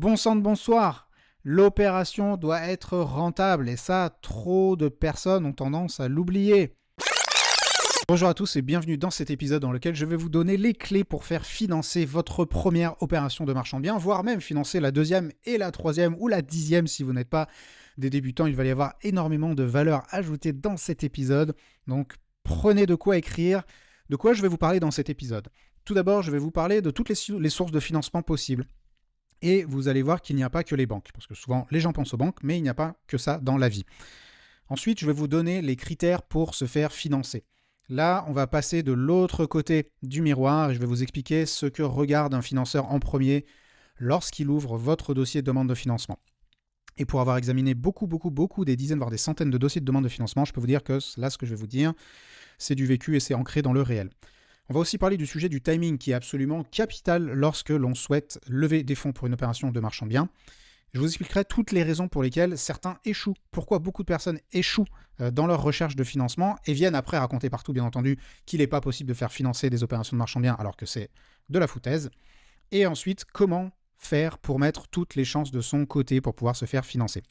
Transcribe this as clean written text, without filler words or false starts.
Bon sang de bonsoir, l'opération doit être rentable et ça, trop de personnes ont tendance à l'oublier. Bonjour à tous et bienvenue dans cet épisode dans lequel je vais vous donner les clés pour faire financer votre première opération de marchand bien, voire même financer la deuxième et la troisième ou la 10e si vous n'êtes pas des débutants. Il va y avoir énormément de valeur ajoutée dans cet épisode, donc prenez de quoi écrire. De quoi je vais vous parler dans cet épisode? Tout d'abord, je vais vous parler de toutes les sources de financement possibles. Et vous allez voir qu'il n'y a pas que les banques, parce que souvent les gens pensent aux banques, mais il n'y a pas que ça dans la vie. Ensuite, je vais vous donner les critères pour se faire financer. Là, on va passer de l'autre côté du miroir et je vais vous expliquer ce que regarde un financeur en premier lorsqu'il ouvre votre dossier de demande de financement. Et pour avoir examiné beaucoup, des dizaines, voire des centaines de dossiers de demande de financement, je peux vous dire que là, ce que je vais vous dire, c'est du vécu et c'est ancré dans le réel. On va aussi parler du sujet du timing qui est absolument capital lorsque l'on souhaite lever des fonds pour une opération de marchand bien. Je vous expliquerai toutes les raisons pour lesquelles certains échouent, pourquoi beaucoup de personnes échouent dans leur recherche de financement et viennent après raconter partout, bien entendu, qu'il n'est pas possible de faire financer des opérations de marchand bien alors que c'est de la foutaise. Et ensuite, comment faire pour mettre toutes les chances de son côté pour pouvoir se faire financer.